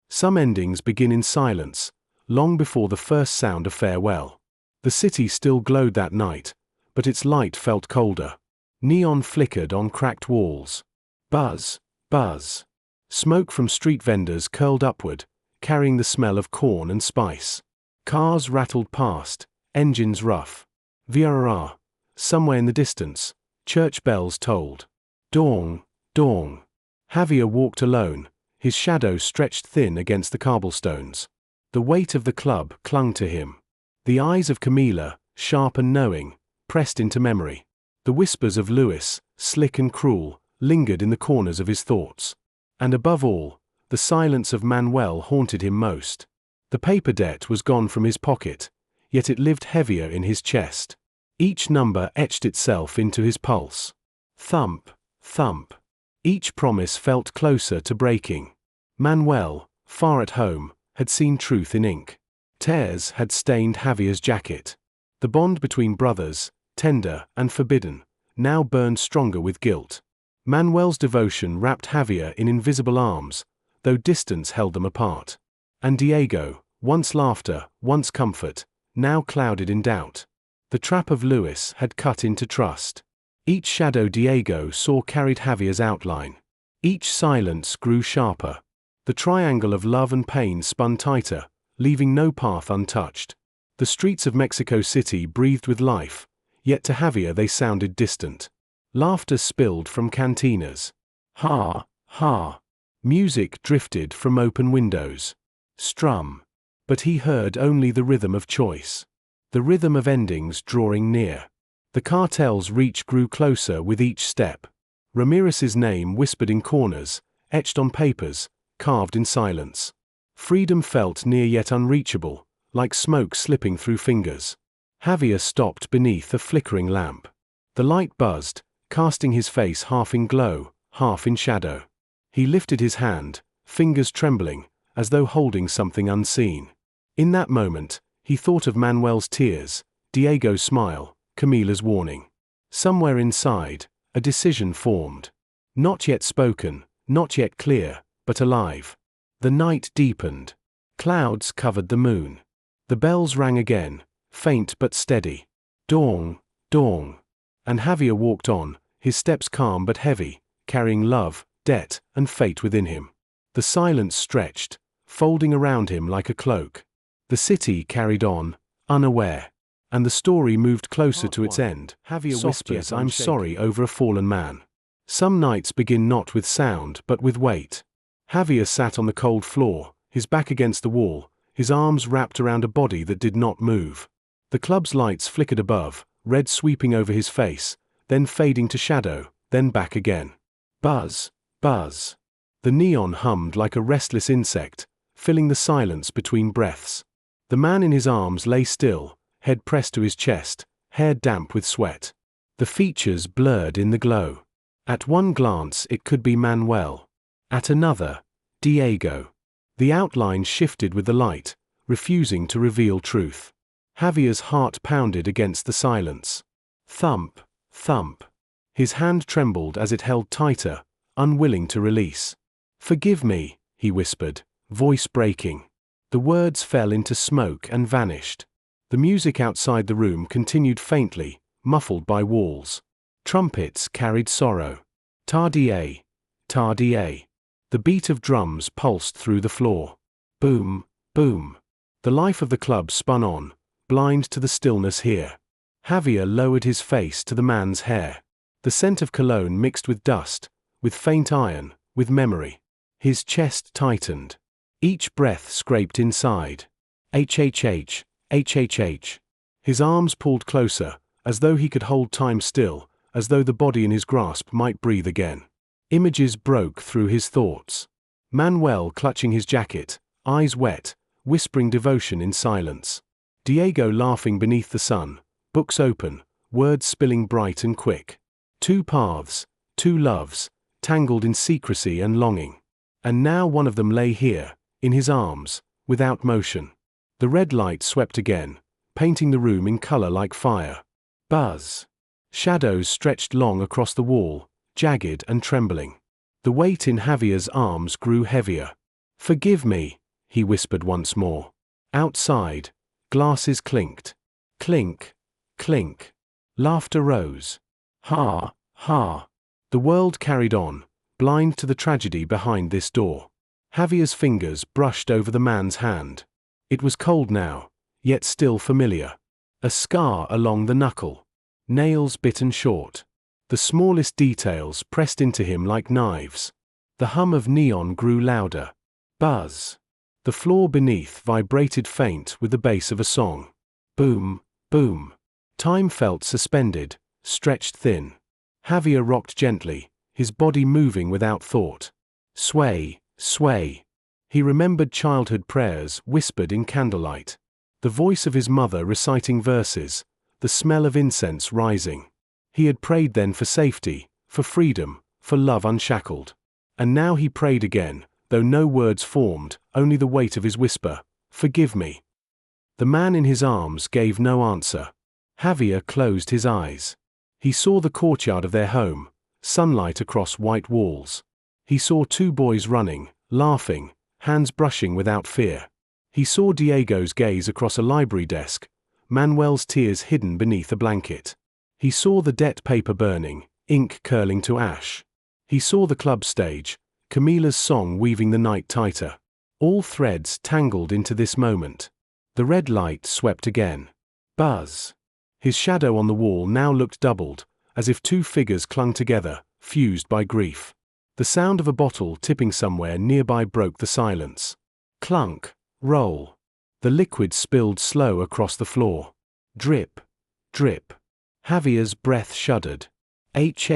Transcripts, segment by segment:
Some endings begin in silence, long before the first sound of farewell. The city still glowed that night, but its light felt colder. Neon flickered on cracked walls. Buzz, buzz. Smoke from street vendors curled upward, carrying the smell of corn and spice. Cars rattled past, engines rough. Vrrr. Somewhere in the distance, church bells tolled. Dawn, dawn. Javier walked alone, his shadow stretched thin against the cobblestones. The weight of the club clung to him. The eyes of Camila, sharp and knowing, pressed into memory. The whispers of Luis, slick and cruel, lingered in the corners of his thoughts. And above all, the silence of Manuel haunted him most. The paper debt was gone from his pocket, yet it lived heavier in his chest. Each number etched itself into his pulse. Thump, thump. Each promise felt closer to breaking. Manuel, far at home, had seen truth in ink. Tears had stained Javier's jacket. The bond between brothers, tender and forbidden, now burned stronger with guilt. Manuel's devotion wrapped Javier in invisible arms, though distance held them apart. And Diego, once laughter, once comfort, now clouded in doubt. The trap of Luis had cut into trust. Each shadow Diego saw carried Javier's outline. Each silence grew sharper. The triangle of love and pain spun tighter, leaving no path untouched. The streets of Mexico City breathed with life, yet to Javier they sounded distant. Laughter spilled from cantinas. Ha, ha. Music drifted from open windows. Strum. But he heard only the rhythm of choice. The rhythm of endings drawing near. The cartel's reach grew closer with each step. Ramirez's name whispered in corners, etched on papers, carved in silence. Freedom felt near yet unreachable, like smoke slipping through fingers. Javier stopped beneath a flickering lamp. The light buzzed, casting his face half in glow, half in shadow. He lifted his hand, fingers trembling, as though holding something unseen. In that moment, he thought of Manuel's tears, Diego's smile, Camila's warning. Somewhere inside, a decision formed. Not yet spoken, not yet clear, but alive. The night deepened. Clouds covered the moon. The bells rang again, faint but steady. Dawn, dawn. And Javier walked on, his steps calm but heavy, carrying love, debt, and fate within him. The silence stretched, folding around him like a cloak. The city carried on, unaware. And the story moved closer to its end. Javier whispers, "I'm sorry," over a fallen man. Some nights begin not with sound but with weight. Javier sat on the cold floor, his back against the wall, his arms wrapped around a body that did not move. The club's lights flickered above, red sweeping over his face, then fading to shadow, then back again. Buzz, buzz. The neon hummed like a restless insect, filling the silence between breaths. The man in his arms lay still, head pressed to his chest, hair damp with sweat. The features blurred in the glow. At one glance it could be Manuel. At another, Diego. The outline shifted with the light, refusing to reveal truth. Javier's heart pounded against the silence. Thump, thump. His hand trembled as it held tighter, unwilling to release. "Forgive me," he whispered, voice breaking. The words fell into smoke and vanished. The music outside the room continued faintly, muffled by walls. Trumpets carried sorrow. Tardier, tardier. The beat of drums pulsed through the floor. Boom, boom. The life of the club spun on, blind to the stillness here. Javier lowered his face to the man's hair. The scent of cologne mixed with dust, with faint iron, with memory. His chest tightened. Each breath scraped inside. HHH, HHH. His arms pulled closer, as though he could hold time still, as though the body in his grasp might breathe again. Images broke through his thoughts. Manuel clutching his jacket, eyes wet, whispering devotion in silence. Diego laughing beneath the sun, books open, words spilling bright and quick. Two paths, two loves, tangled in secrecy and longing. And now one of them lay here, in his arms, without motion. The red light swept again, painting the room in color like fire. Buzz. Shadows stretched long across the wall, jagged and trembling. The weight in Javier's arms grew heavier. "Forgive me," he whispered once more. Outside, glasses clinked. Clink, clink. Laughter rose. Ha, ha. The world carried on, blind to the tragedy behind this door. Javier's fingers brushed over the man's hand. It was cold now, yet still familiar. A scar along the knuckle. Nails bitten short. The smallest details pressed into him like knives. The hum of neon grew louder. Buzz. The floor beneath vibrated faint with the bass of a song. Boom, boom. Time felt suspended, stretched thin. Javier rocked gently, his body moving without thought. Sway, sway. He remembered childhood prayers whispered in candlelight. The voice of his mother reciting verses, the smell of incense rising. He had prayed then for safety, for freedom, for love unshackled. And now he prayed again, though no words formed, only the weight of his whisper, "Forgive me." The man in his arms gave no answer. Javier closed his eyes. He saw the courtyard of their home, sunlight across white walls. He saw two boys running, laughing, hands brushing without fear. He saw Diego's gaze across a library desk, Manuel's tears hidden beneath a blanket. He saw the debt paper burning, ink curling to ash. He saw the club stage, Camila's song weaving the night tighter. All threads tangled into this moment. The red light swept again. Buzz. His shadow on the wall now looked doubled, as if two figures clung together, fused by grief. The sound of a bottle tipping somewhere nearby broke the silence. Clunk, roll. The liquid spilled slow across the floor. Drip, drip. Javier's breath shuddered. H.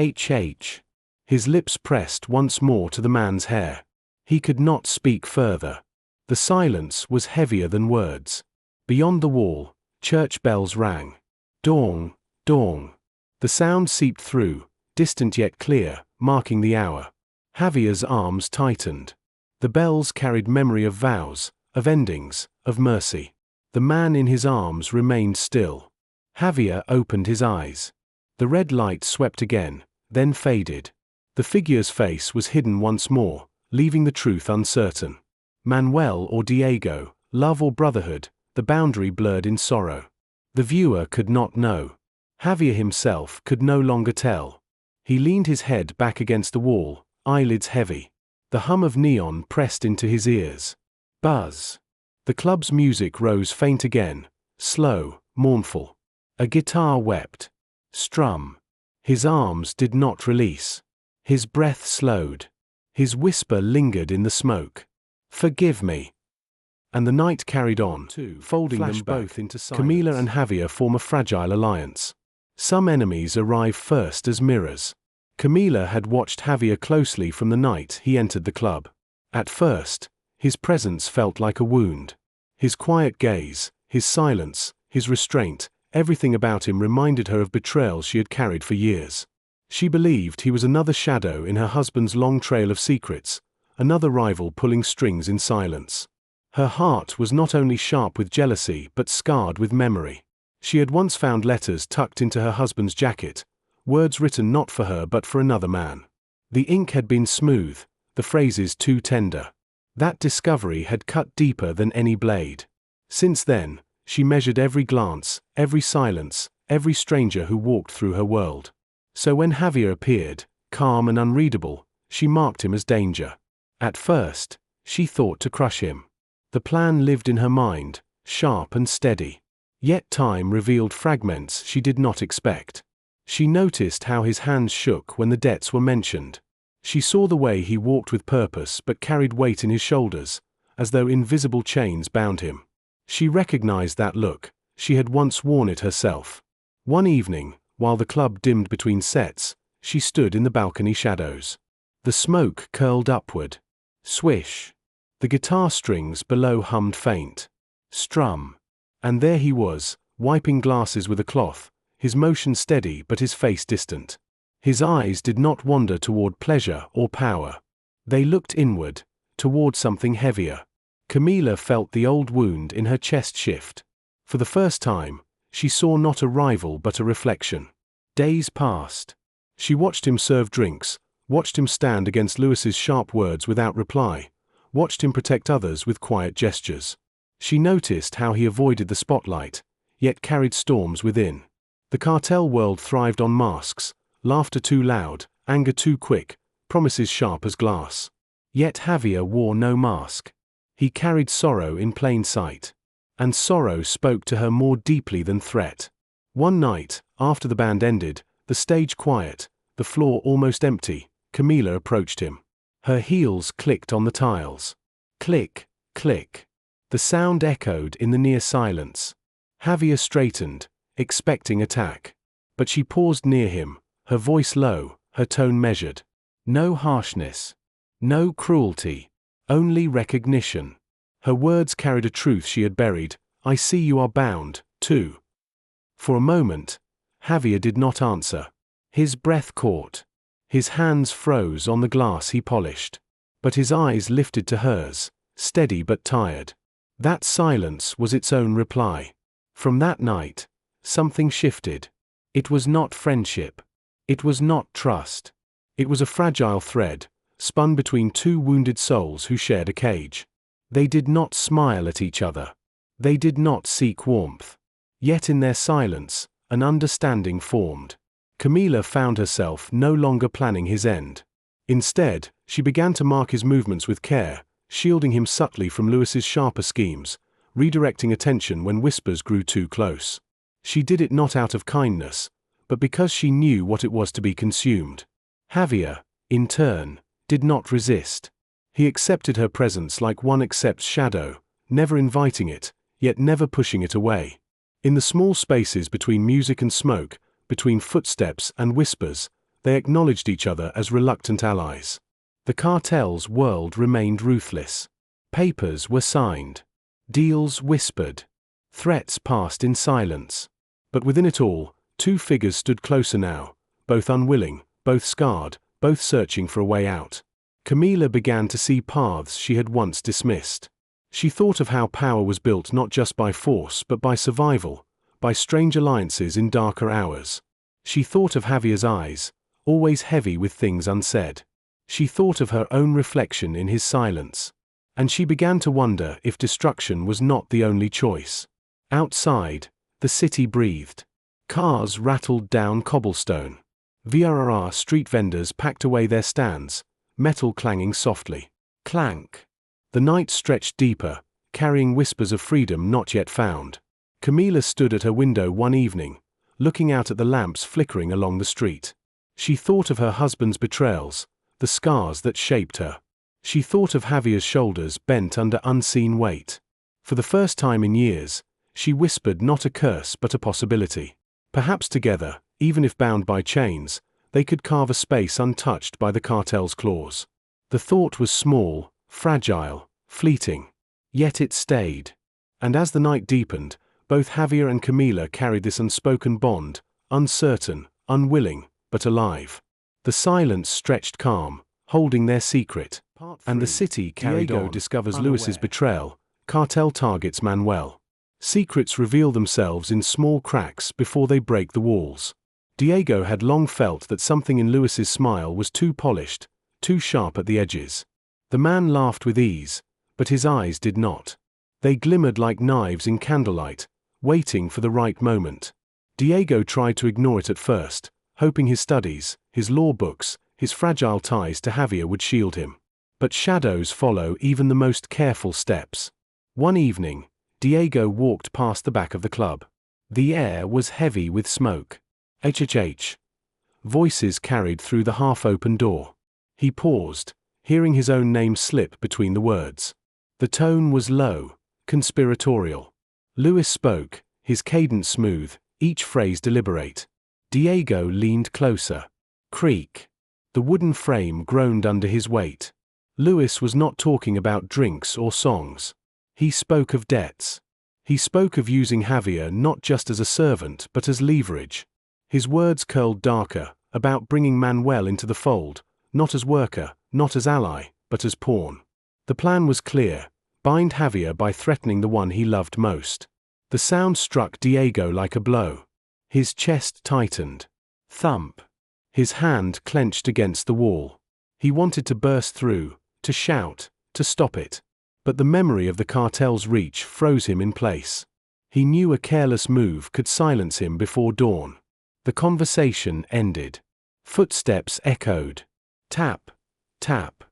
His lips pressed once more to the man's hair. He could not speak further. The silence was heavier than words. Beyond the wall, church bells rang. Dong, dong. The sound seeped through, distant yet clear, marking the hour. Javier's arms tightened. The bells carried memory of vows, of endings, of mercy. The man in his arms remained still. Javier opened his eyes. The red light swept again, then faded. The figure's face was hidden once more, leaving the truth uncertain. Manuel or Diego, love or brotherhood, the boundary blurred in sorrow. The viewer could not know. Javier himself could no longer tell. He leaned his head back against the wall, eyelids heavy. The hum of neon pressed into his ears. Buzz. The club's music rose faint again, slow, mournful. A guitar wept. Strum. His arms did not release. His breath slowed. His whisper lingered in the smoke. "Forgive me." And the night carried on, folding them both into silence. Camila and Javier form a fragile alliance. Some enemies arrive first as mirrors. Camila had watched Javier closely from the night he entered the club. At first, his presence felt like a wound. His quiet gaze, his silence, his restraint, everything about him reminded her of betrayal she had carried for years. She believed he was another shadow in her husband's long trail of secrets, another rival pulling strings in silence. Her heart was not only sharp with jealousy but scarred with memory. She had once found letters tucked into her husband's jacket, words written not for her but for another man. The ink had been smooth, the phrases too tender. That discovery had cut deeper than any blade. Since then, she measured every glance, every silence, every stranger who walked through her world. So when Javier appeared, calm and unreadable, she marked him as danger. At first, she thought to crush him. The plan lived in her mind, sharp and steady. Yet time revealed fragments she did not expect. She noticed how his hands shook when the debts were mentioned. She saw the way he walked with purpose but carried weight in his shoulders, as though invisible chains bound him. She recognized that look. She had once worn it herself. One evening, while the club dimmed between sets, she stood in the balcony shadows. The smoke curled upward. Swish. The guitar strings below hummed faint. Strum. And there he was, wiping glasses with a cloth, his motion steady but his face distant. His eyes did not wander toward pleasure or power. They looked inward, toward something heavier. Camila felt the old wound in her chest shift. For the first time, she saw not a rival but a reflection. Days passed. She watched him serve drinks, watched him stand against Lewis's sharp words without reply, watched him protect others with quiet gestures. She noticed how he avoided the spotlight, yet carried storms within. The cartel world thrived on masks, laughter too loud, anger too quick, promises sharp as glass. Yet Javier wore no mask. He carried sorrow in plain sight. And sorrow spoke to her more deeply than threat. One night, after the band ended, the stage quiet, the floor almost empty, Camila approached him. Her heels clicked on the tiles. Click, click. The sound echoed in the near silence. Javier straightened, expecting attack. But she paused near him, her voice low, her tone measured. No harshness. No cruelty. Only recognition. Her words carried a truth she had buried. I see you are bound, too. For a moment, Javier did not answer. His breath caught. His hands froze on the glass he polished. But his eyes lifted to hers, steady but tired. That silence was its own reply. From that night, something shifted. It was not friendship. It was not trust. It was a fragile thread, spun between two wounded souls who shared a cage. They did not smile at each other. They did not seek warmth. Yet in their silence, an understanding formed. Camila found herself no longer planning his end. Instead, she began to mark his movements with care, shielding him subtly from Lewis's sharper schemes, redirecting attention when whispers grew too close. She did it not out of kindness, but because she knew what it was to be consumed. Javier, in turn, did not resist. He accepted her presence like one accepts shadow, never inviting it, yet never pushing it away. In the small spaces between music and smoke, between footsteps and whispers, they acknowledged each other as reluctant allies. The cartel's world remained ruthless. Papers were signed. Deals whispered. Threats passed in silence. But within it all, two figures stood closer now, both unwilling, both scarred, both searching for a way out. Camila began to see paths she had once dismissed. She thought of how power was built not just by force but by survival, by strange alliances in darker hours. She thought of Javier's eyes, always heavy with things unsaid. She thought of her own reflection in his silence. And she began to wonder if destruction was not the only choice. Outside, the city breathed. Cars rattled down cobblestone. VRR street vendors packed away their stands, metal clanging softly. Clank. The night stretched deeper, carrying whispers of freedom not yet found. Camila stood at her window one evening, looking out at the lamps flickering along the street. She thought of her husband's betrayals, the scars that shaped her. She thought of Javier's shoulders bent under unseen weight. For the first time in years, she whispered not a curse but a possibility. Perhaps together, even if bound by chains, they could carve a space untouched by the cartel's claws. The thought was small, fragile, fleeting. Yet it stayed. And as the night deepened, both Javier and Camila carried this unspoken bond, uncertain, unwilling, but alive. The silence stretched calm, holding their secret. And the city carried on. Diego discovers Lewis's betrayal. Cartel targets Manuel. Secrets reveal themselves in small cracks before they break the walls. Diego had long felt that something in Lewis's smile was too polished, too sharp at the edges. The man laughed with ease, but his eyes did not. They glimmered like knives in candlelight, waiting for the right moment. Diego tried to ignore it at first, hoping his studies, his law books, his fragile ties to Javier would shield him. But shadows follow even the most careful steps. One evening, Diego walked past the back of the club. The air was heavy with smoke. HHH. Voices carried through the half-open door. He paused, hearing his own name slip between the words. The tone was low, conspiratorial. Lewis spoke, his cadence smooth, each phrase deliberate. Diego leaned closer. Creak. The wooden frame groaned under his weight. Lewis was not talking about drinks or songs. He spoke of debts. He spoke of using Javier not just as a servant but as leverage. His words curled darker, about bringing Manuel into the fold, not as worker, not as ally, but as pawn. The plan was clear: bind Javier by threatening the one he loved most. The sound struck Diego like a blow. His chest tightened. Thump. His hand clenched against the wall. He wanted to burst through, to shout, to stop it. But the memory of the cartel's reach froze him in place. He knew a careless move could silence him before dawn. The conversation ended. Footsteps echoed. Tap, tap.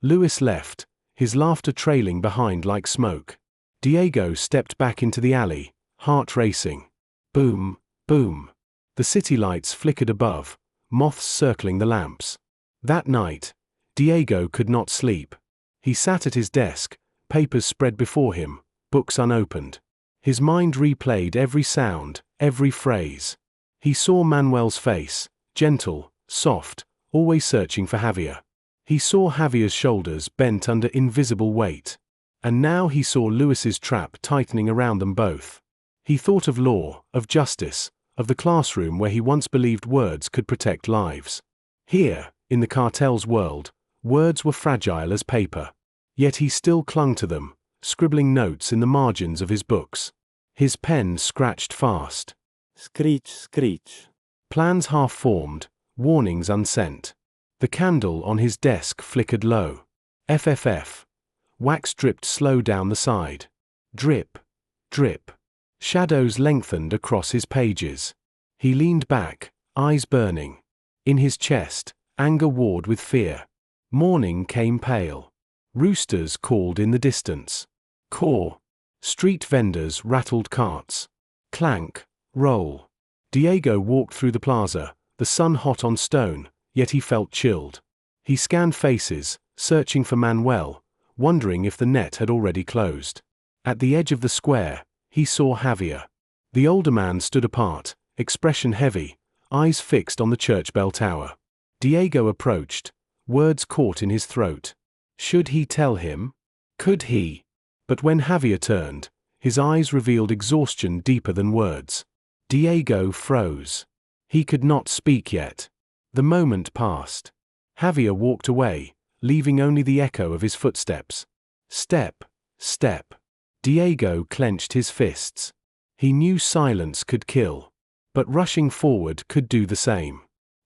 Luis left, his laughter trailing behind like smoke. Diego stepped back into the alley, heart racing. Boom, boom. The city lights flickered above, moths circling the lamps. That night, Diego could not sleep. He sat at his desk, papers spread before him, books unopened. His mind replayed every sound, every phrase. He saw Manuel's face, gentle, soft, always searching for Javier. He saw Javier's shoulders bent under invisible weight. And now he saw Luis's trap tightening around them both. He thought of law, of justice, of the classroom where he once believed words could protect lives. Here, in the cartel's world, words were fragile as paper. Yet he still clung to them, scribbling notes in the margins of his books. His pen scratched fast. Screech, screech. Plans half-formed, warnings unsent. The candle on his desk flickered low. FFF. Wax dripped slow down the side. Drip, drip. Shadows lengthened across his pages. He leaned back, eyes burning. In his chest, anger warred with fear. Morning came pale. Roosters called in the distance. Caw. Street vendors rattled carts. Clank, roll. Diego walked through the plaza, the sun hot on stone, yet he felt chilled. He scanned faces, searching for Manuel, wondering if the net had already closed. At the edge of the square, he saw Javier. The older man stood apart, expression heavy, eyes fixed on the church bell tower. Diego approached, words caught in his throat. Should he tell him? Could he? But when Javier turned, his eyes revealed exhaustion deeper than words. Diego froze. He could not speak yet. The moment passed. Javier walked away, leaving only the echo of his footsteps. Step, step. Diego clenched his fists. He knew silence could kill. But rushing forward could do the same.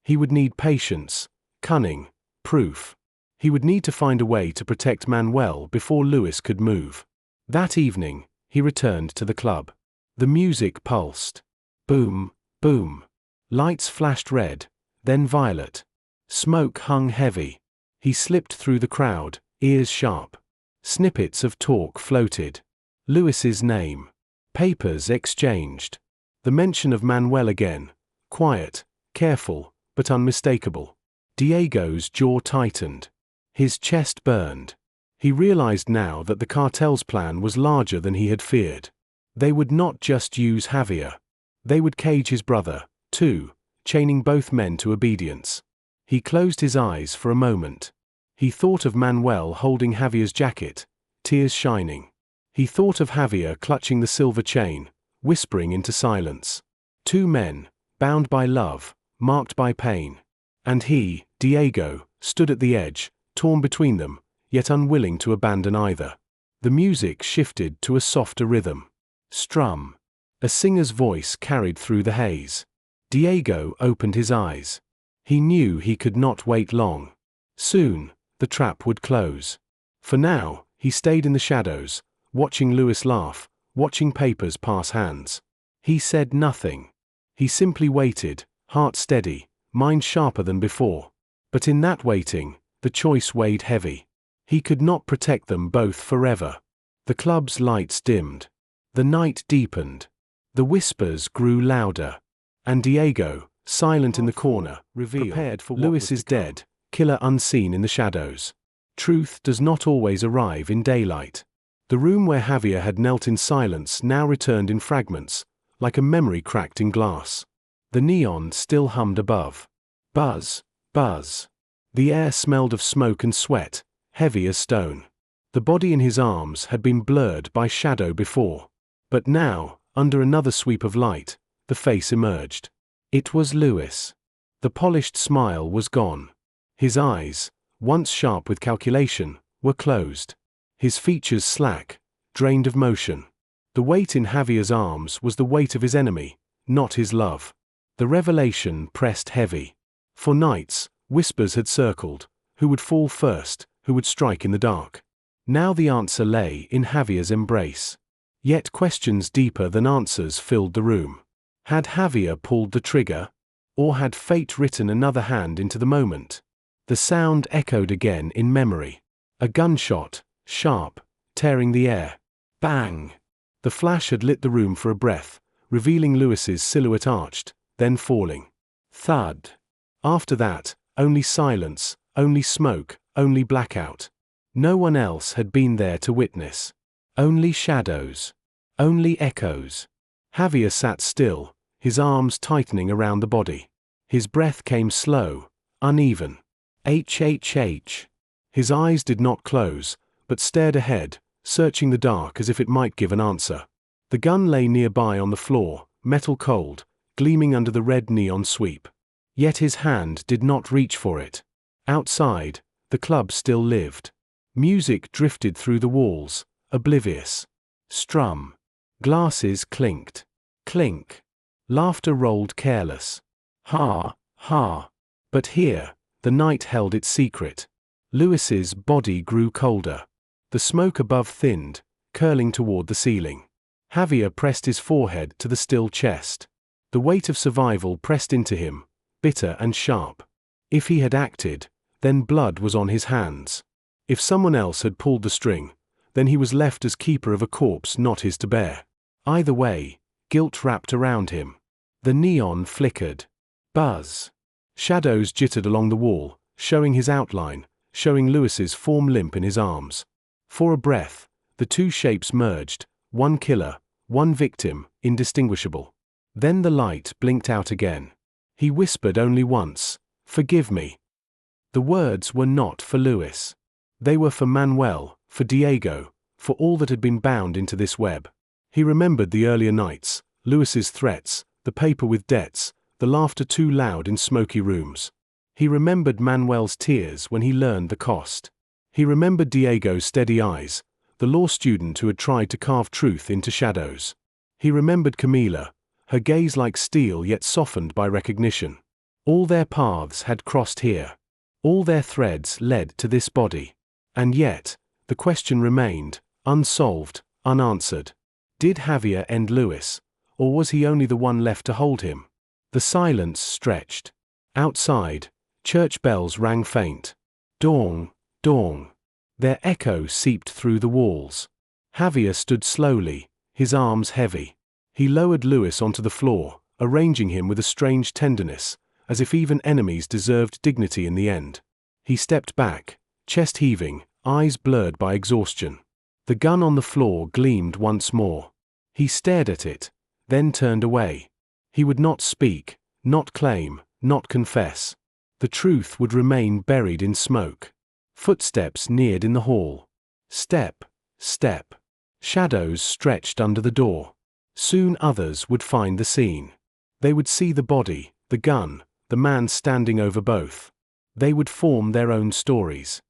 He would need patience, cunning, proof. He would need to find a way to protect Manuel before Luis could move. That evening, he returned to the club. The music pulsed. Boom, boom. Lights flashed red, then violet. Smoke hung heavy. He slipped through the crowd, ears sharp. Snippets of talk floated. Luis's name. Papers exchanged. The mention of Manuel again. Quiet, careful, but unmistakable. Diego's jaw tightened. His chest burned. He realized now that the cartel's plan was larger than he had feared. They would not just use Javier. They would cage his brother, too, chaining both men to obedience. He closed his eyes for a moment. He thought of Manuel holding Javier's jacket, tears shining. He thought of Javier clutching the silver chain, whispering into silence. Two men, bound by love, marked by pain. And he, Diego, stood at the edge, torn between them, yet unwilling to abandon either. The music shifted to a softer rhythm. Strum. A singer's voice carried through the haze. Diego opened his eyes. He knew he could not wait long. Soon, the trap would close. For now, he stayed in the shadows, watching Luis laugh, watching papers pass hands. He said nothing. He simply waited, heart steady, mind sharper than before. But in that waiting, the choice weighed heavy. He could not protect them both forever. The club's lights dimmed. The night deepened. The whispers grew louder. And Diego, silent in the corner, prepared for Luis is dead, killer unseen in the shadows. Truth does not always arrive in daylight. The room where Javier had knelt in silence now returned in fragments, like a memory cracked in glass. The neon still hummed above. Buzz, buzz. The air smelled of smoke and sweat, heavy as stone. The body in his arms had been blurred by shadow before. But now, under another sweep of light, the face emerged. It was Luis. The polished smile was gone. His eyes, once sharp with calculation, were closed. His features slack, drained of motion. The weight in Javier's arms was the weight of his enemy, not his love. The revelation pressed heavy. For nights, whispers had circled. Who would fall first? Who would strike in the dark? Now the answer lay in Javier's embrace. Yet questions deeper than answers filled the room. Had Javier pulled the trigger? Or had fate written another hand into the moment? The sound echoed again in memory. A gunshot, sharp, tearing the air. Bang! The flash had lit the room for a breath, revealing Lewis's silhouette arched, then falling. Thud. After that, only silence, only smoke, only blackout. No one else had been there to witness. Only shadows. Only echoes. Javier sat still, his arms tightening around the body. His breath came slow, uneven. H. His eyes did not close, but stared ahead, searching the dark as if it might give an answer. The gun lay nearby on the floor, metal cold, gleaming under the red neon sweep. Yet his hand did not reach for it. Outside, the club still lived. Music drifted through the walls, oblivious. Strum. Glasses clinked. Clink. Laughter rolled careless. Ha, ha. But here, the night held its secret. Lewis's body grew colder. The smoke above thinned, curling toward the ceiling. Javier pressed his forehead to the still chest. The weight of survival pressed into him, bitter and sharp. If he had acted, then blood was on his hands. If someone else had pulled the string, then he was left as keeper of a corpse not his to bear. Either way, guilt wrapped around him. The neon flickered. Buzz. Shadows jittered along the wall, showing his outline, showing Lewis's form limp in his arms. For a breath, the two shapes merged, one killer, one victim, indistinguishable. Then the light blinked out again. He whispered only once, "Forgive me." The words were not for Lewis. They were for Manuel, for Diego, for all that had been bound into this web. He remembered the earlier nights, Lewis's threats, the paper with debts, the laughter too loud in smoky rooms. He remembered Manuel's tears when he learned the cost. He remembered Diego's steady eyes, the law student who had tried to carve truth into shadows. He remembered Camila, her gaze like steel yet softened by recognition. All their paths had crossed here. All their threads led to this body. And yet, the question remained, unsolved, unanswered. Did Javier end Lewis, or was he only the one left to hold him? The silence stretched. Outside, church bells rang faint. Dawn, dawn. Their echo seeped through the walls. Javier stood slowly, his arms heavy. He lowered Lewis onto the floor, arranging him with a strange tenderness, as if even enemies deserved dignity in the end. He stepped back, chest heaving, eyes blurred by exhaustion. The gun on the floor gleamed once more. He stared at it, then turned away. He would not speak, not claim, not confess. The truth would remain buried in smoke. Footsteps neared in the hall. Step, step. Shadows stretched under the door. Soon others would find the scene. They would see the body, the gun, the man standing over both. They would form their own stories.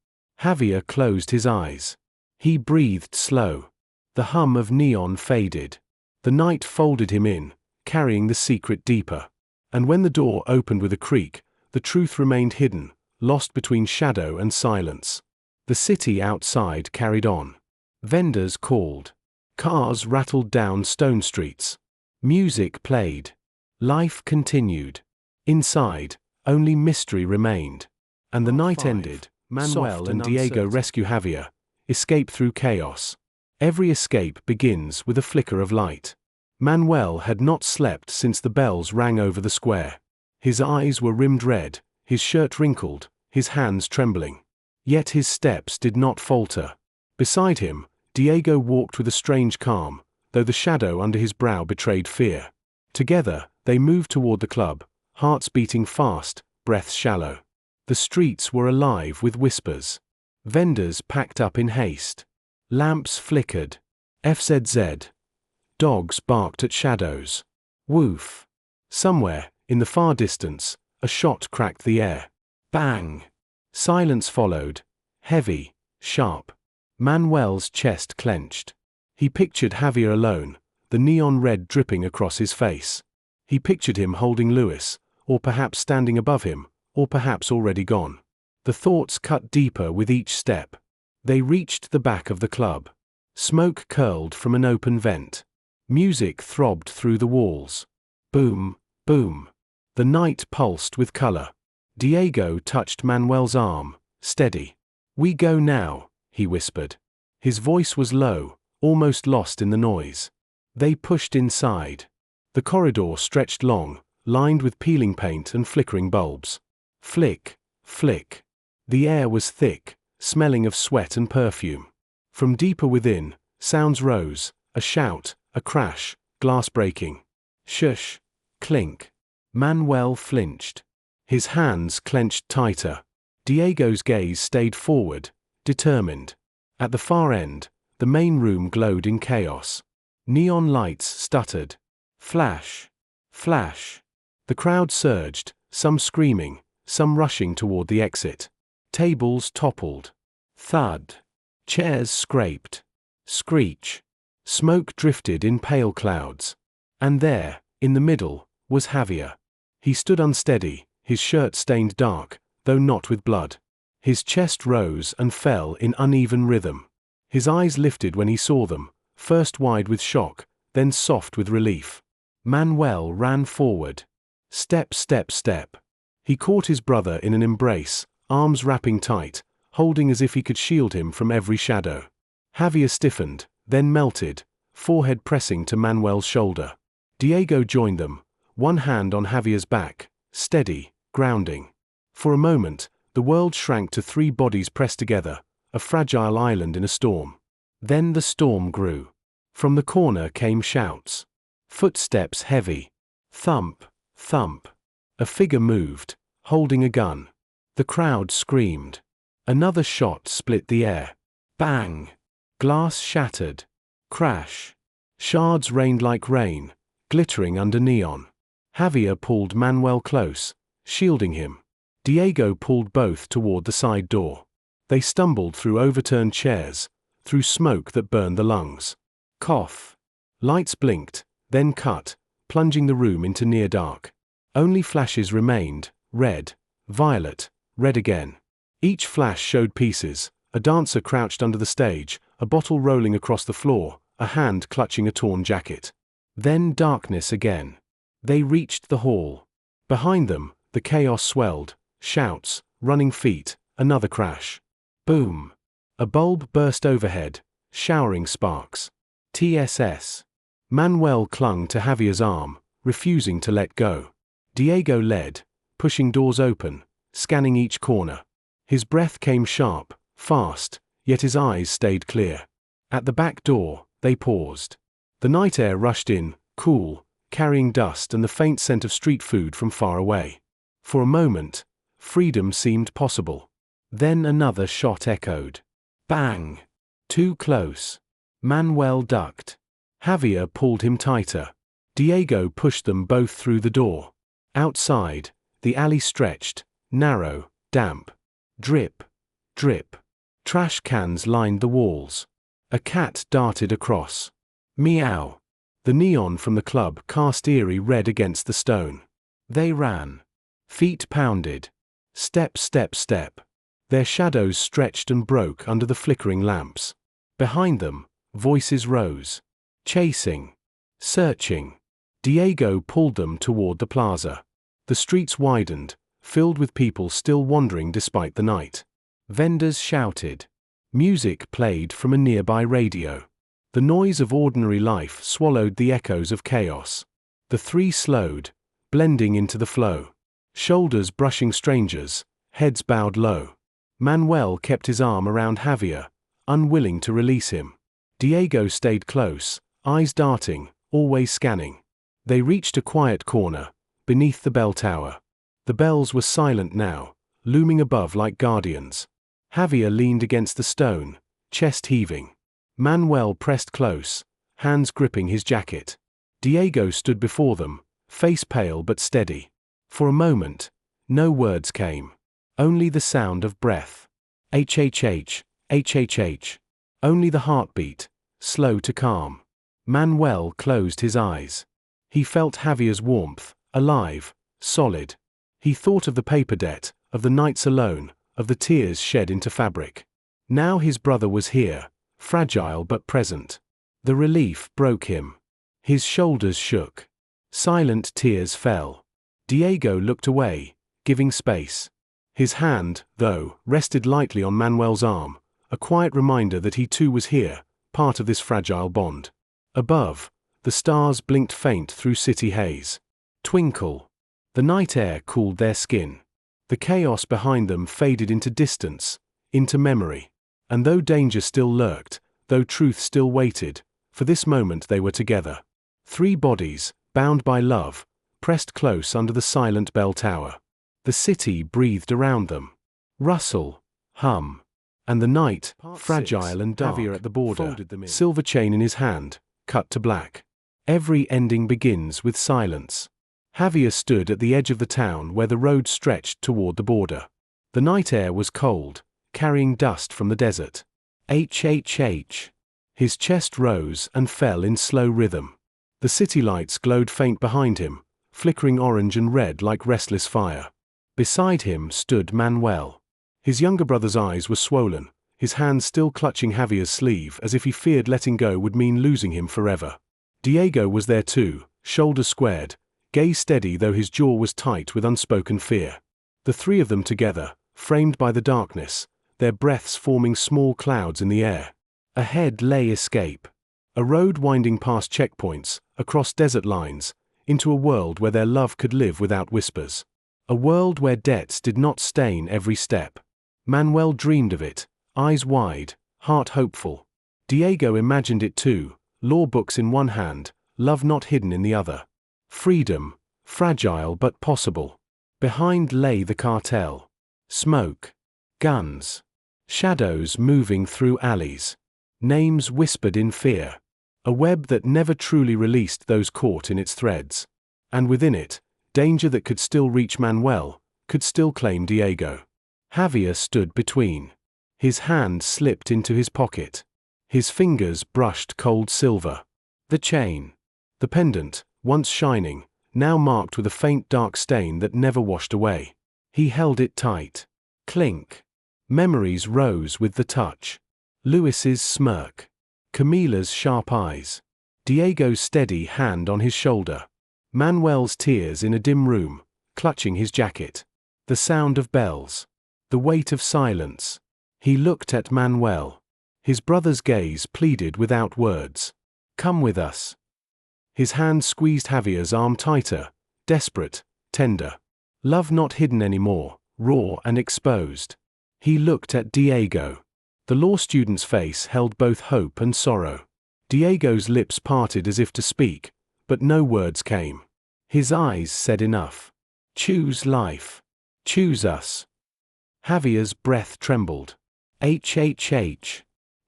Javier closed his eyes. He breathed slow. The hum of neon faded. The night folded him in, carrying the secret deeper. And when the door opened with a creak, the truth remained hidden, lost between shadow and silence. The city outside carried on. Vendors called. Cars rattled down stone streets. Music played. Life continued. Inside, only mystery remained. And the night ended. Manuel and Diego rescue Javier. Escape through chaos. Every escape begins with a flicker of light. Manuel had not slept since the bells rang over the square. His eyes were rimmed red, his shirt wrinkled, his hands trembling. Yet his steps did not falter. Beside him, Diego walked with a strange calm, though the shadow under his brow betrayed fear. Together, they moved toward the club, hearts beating fast, breaths shallow. The streets were alive with whispers. Vendors packed up in haste. Lamps flickered. FZZ. Dogs barked at shadows. Woof. Somewhere, in the far distance, a shot cracked the air. Bang. Silence followed. Heavy, sharp. Manuel's chest clenched. He pictured Javier alone, the neon red dripping across his face. He pictured him holding Louis, or perhaps standing above him, or perhaps already gone. The thoughts cut deeper with each step. They reached the back of the club. Smoke curled from an open vent. Music throbbed through the walls. Boom, boom. The night pulsed with color. Diego touched Manuel's arm. Steady. We go now, he whispered. His voice was low, almost lost in the noise. They pushed inside. The corridor stretched long, lined with peeling paint and flickering bulbs. Flick, flick. The air was thick, smelling of sweat and perfume. From deeper within, sounds rose, a shout, a crash, glass breaking. Shush, clink. Manuel flinched. His hands clenched tighter. Diego's gaze stayed forward, determined. At the far end, the main room glowed in chaos. Neon lights stuttered. Flash, flash. The crowd surged, some screaming, some rushing toward the exit. Tables toppled. Thud. Chairs scraped. Screech. Smoke drifted in pale clouds. And there, in the middle, was Javier. He stood unsteady, his shirt stained dark, though not with blood. His chest rose and fell in uneven rhythm. His eyes lifted when he saw them, first wide with shock, then soft with relief. Manuel ran forward. Step, step, step. He caught his brother in an embrace, arms wrapping tight, holding as if he could shield him from every shadow. Javier stiffened, then melted, forehead pressing to Manuel's shoulder. Diego joined them, one hand on Javier's back, steady, grounding. For a moment, the world shrank to three bodies pressed together, a fragile island in a storm. Then the storm grew. From the corner came shouts. Footsteps heavy. Thump, thump. A figure moved, holding a gun. The crowd screamed. Another shot split the air. Bang! Glass shattered. Crash. Shards rained like rain, glittering under neon. Javier pulled Manuel close, shielding him. Diego pulled both toward the side door. They stumbled through overturned chairs, through smoke that burned the lungs. Cough. Lights blinked, then cut, plunging the room into near dark. Only flashes remained, red, violet, red again. Each flash showed pieces, a dancer crouched under the stage, a bottle rolling across the floor, a hand clutching a torn jacket. Then darkness again. They reached the hall. Behind them, the chaos swelled, shouts, running feet, another crash. Boom. A bulb burst overhead, showering sparks. TSS. Manuel clung to Javier's arm, refusing to let go. Diego led, pushing doors open, scanning each corner. His breath came sharp, fast, yet his eyes stayed clear. At the back door, they paused. The night air rushed in, cool, carrying dust and the faint scent of street food from far away. For a moment, freedom seemed possible. Then another shot echoed. Bang! Too close. Manuel ducked. Javier pulled him tighter. Diego pushed them both through the door. Outside, the alley stretched, narrow, damp. Drip, drip. Trash cans lined the walls. A cat darted across. Meow. The neon from the club cast eerie red against the stone. They ran. Feet pounded. Step, step, step. Their shadows stretched and broke under the flickering lamps. Behind them, voices rose. Chasing. Searching. Diego pulled them toward the plaza. The streets widened, filled with people still wandering despite the night. Vendors shouted. Music played from a nearby radio. The noise of ordinary life swallowed the echoes of chaos. The three slowed, blending into the flow. Shoulders brushing strangers, heads bowed low. Manuel kept his arm around Javier, unwilling to release him. Diego stayed close, eyes darting, always scanning. They reached a quiet corner, beneath the bell tower. The bells were silent now, looming above like guardians. Javier leaned against the stone, chest heaving. Manuel pressed close, hands gripping his jacket. Diego stood before them, face pale but steady. For a moment, no words came. Only the sound of breath. HHH, HHH. Only the heartbeat, slow to calm. Manuel closed his eyes. He felt Javier's warmth, alive, solid. He thought of the paper debt, of the nights alone, of the tears shed into fabric. Now his brother was here, fragile but present. The relief broke him. His shoulders shook. Silent tears fell. Diego looked away, giving space. His hand, though, rested lightly on Manuel's arm, a quiet reminder that he too was here, part of this fragile bond. Above, the stars blinked faint through city haze. Twinkle. The night air cooled their skin. The chaos behind them faded into distance, into memory. And though danger still lurked, though truth still waited, for this moment they were together. 3 bodies, bound by love, pressed close under the silent bell tower. The city breathed around them. Rustle, hum. And the night, fragile and dark, Javier at the border, silver chain in his hand, cut to black. Every ending begins with silence. Javier stood at the edge of the town where the road stretched toward the border. The night air was cold, carrying dust from the desert. H. His chest rose and fell in slow rhythm. The city lights glowed faint behind him, flickering orange and red like restless fire. Beside him stood Manuel. His younger brother's eyes were swollen, his hand still clutching Javier's sleeve as if he feared letting go would mean losing him forever. Diego was there too, shoulders squared, gaze steady though his jaw was tight with unspoken fear. The 3 of them together, framed by the darkness, their breaths forming small clouds in the air. Ahead lay escape. A road winding past checkpoints, across desert lines, into a world where their love could live without whispers. A world where debts did not stain every step. Manuel dreamed of it, eyes wide, heart hopeful. Diego imagined it too, law books in one hand, love not hidden in the other. Freedom, fragile but possible. Behind lay the cartel. Smoke. Guns. Shadows moving through alleys. Names whispered in fear. A web that never truly released those caught in its threads. And within it, danger that could still reach Manuel, could still claim Diego. Javier stood between. His hand slipped into his pocket. His fingers brushed cold silver. The chain. The pendant, once shining, now marked with a faint dark stain that never washed away. He held it tight. Clink. Memories rose with the touch. Luis's smirk. Camila's sharp eyes. Diego's steady hand on his shoulder. Manuel's tears in a dim room, clutching his jacket. The sound of bells. The weight of silence. He looked at Manuel. His brother's gaze pleaded without words. Come with us. His hand squeezed Javier's arm tighter, desperate, tender. Love not hidden anymore, raw and exposed. He looked at Diego. The law student's face held both hope and sorrow. Diego's lips parted as if to speak, but no words came. His eyes said enough. Choose life. Choose us. Javier's breath trembled. H.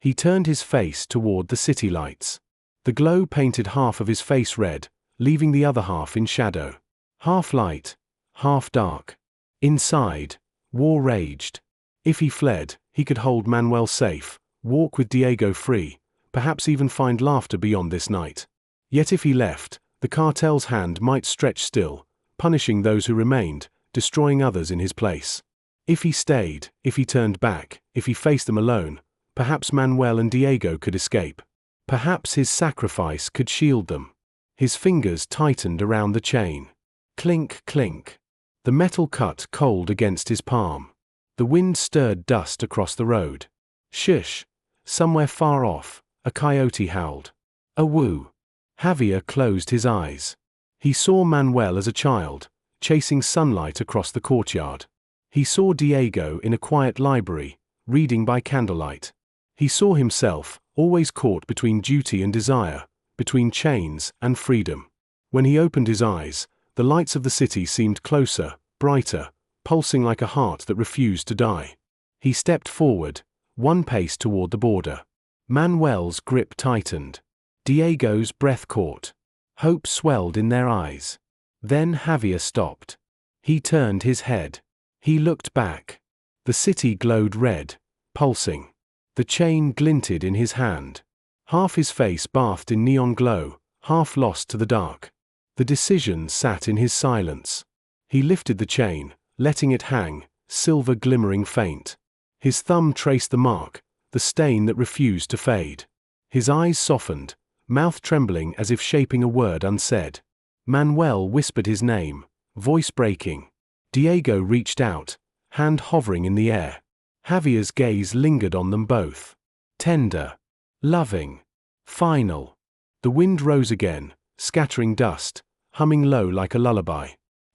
He turned his face toward the city lights. The glow painted half of his face red, leaving the other half in shadow. Half light, half dark. Inside, war raged. If he fled, he could hold Manuel safe, walk with Diego free, perhaps even find laughter beyond this night. Yet if he left, the cartel's hand might stretch still, punishing those who remained, destroying others in his place. If he stayed, if he turned back, if he faced them alone, perhaps Manuel and Diego could escape. Perhaps his sacrifice could shield them. His fingers tightened around the chain. Clink, clink. The metal cut cold against his palm. The wind stirred dust across the road. Shush. Somewhere far off, a coyote howled. A woo. Javier closed his eyes. He saw Manuel as a child, chasing sunlight across the courtyard. He saw Diego in a quiet library, reading by candlelight. He saw himself, always caught between duty and desire, between chains and freedom. When he opened his eyes, the lights of the city seemed closer, brighter, pulsing like a heart that refused to die. He stepped forward, one pace toward the border. Manuel's grip tightened. Diego's breath caught. Hope swelled in their eyes. Then Javier stopped. He turned his head. He looked back. The city glowed red, pulsing. The chain glinted in his hand. Half his face bathed in neon glow, half lost to the dark. The decision sat in his silence. He lifted the chain, letting it hang, silver glimmering faint. His thumb traced the mark, the stain that refused to fade. His eyes softened, mouth trembling as if shaping a word unsaid. Manuel whispered his name, voice breaking. Diego reached out, hand hovering in the air. Javier's gaze lingered on them both. Tender, loving, final. The wind rose again, scattering dust, humming low like a lullaby.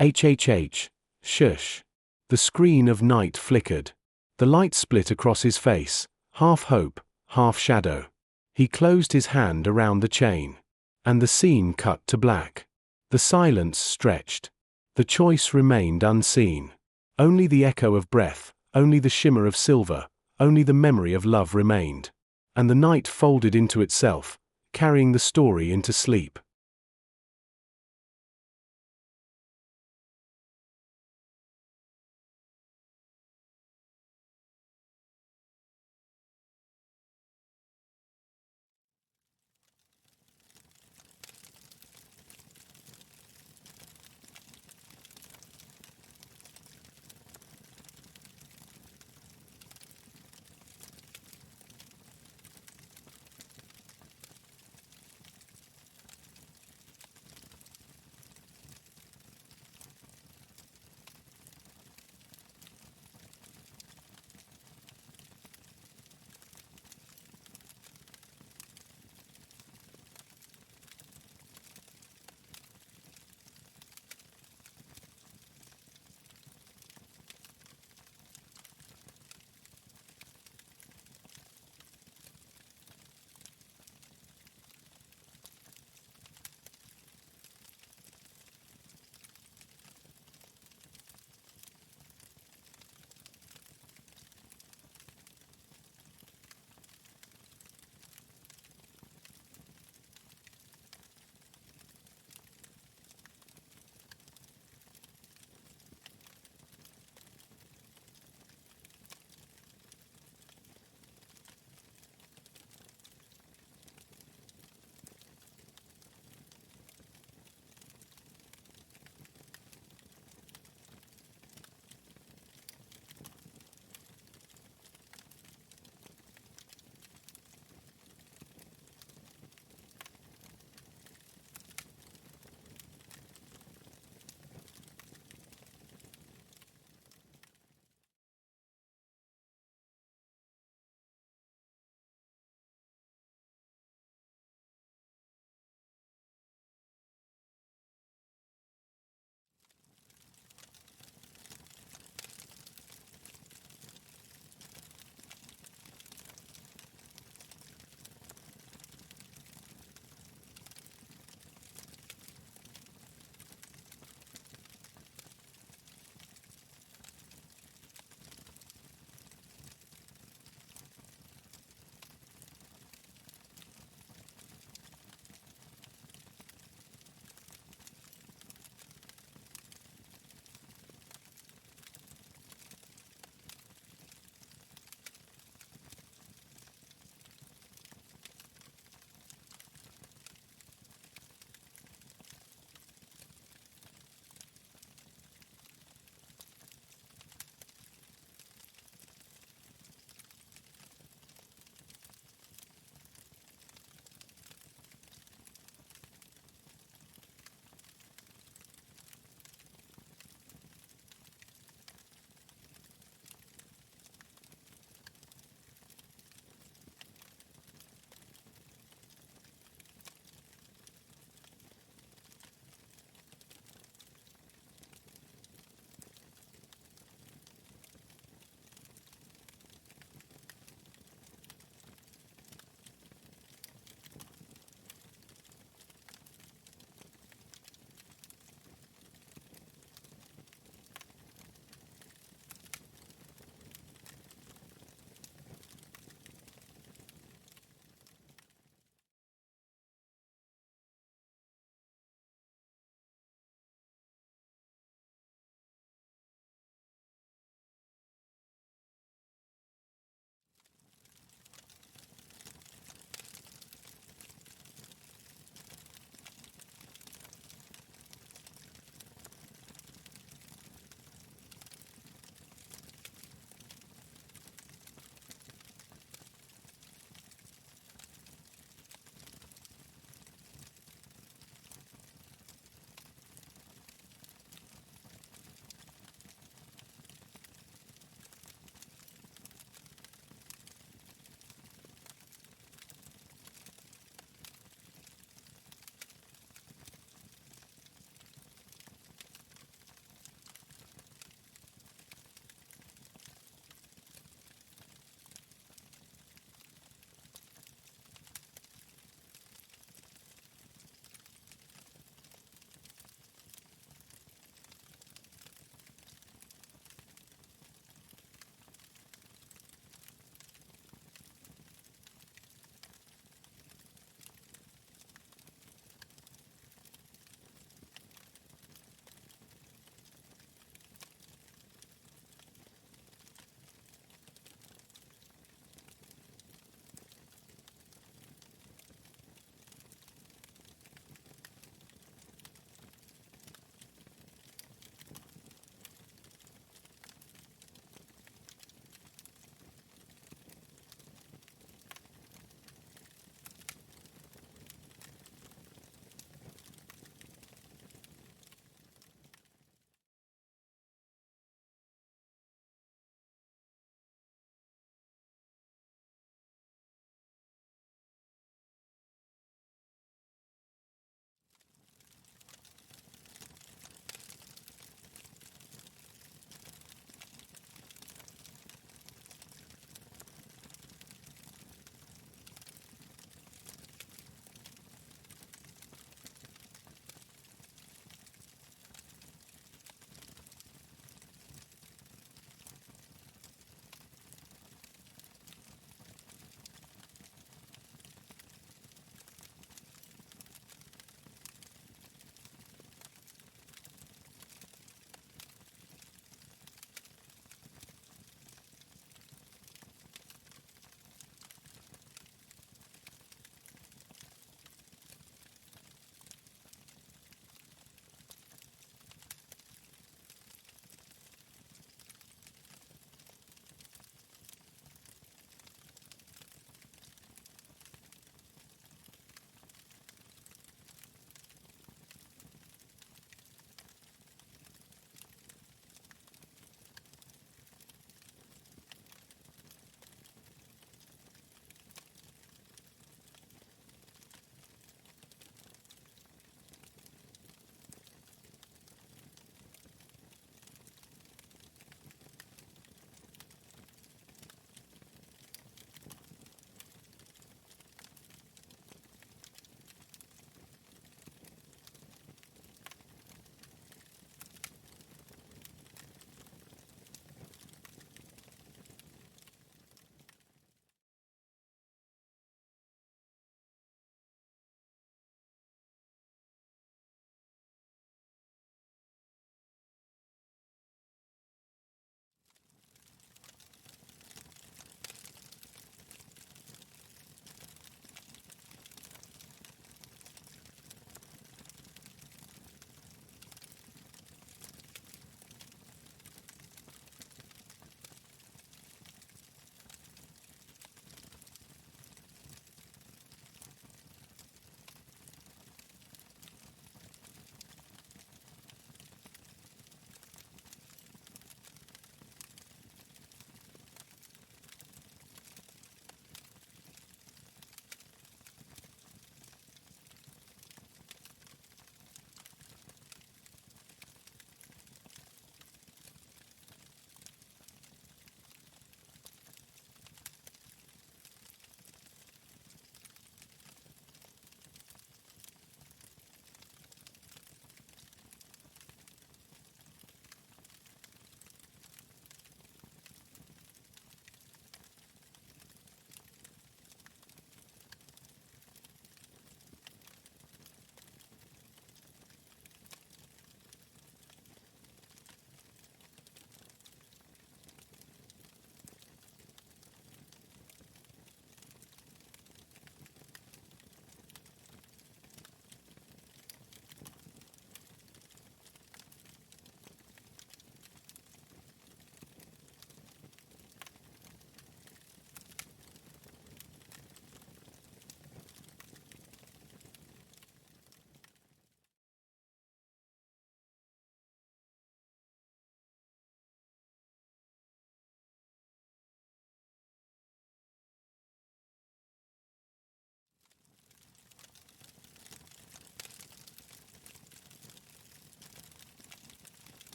HHH, shush. The screen of night flickered. The light split across his face, half hope, half shadow. He closed his hand around the chain. And the scene cut to black. The silence stretched. The choice remained unseen. Only the echo of breath, only the shimmer of silver, only the memory of love remained. And the night folded into itself, carrying the story into sleep.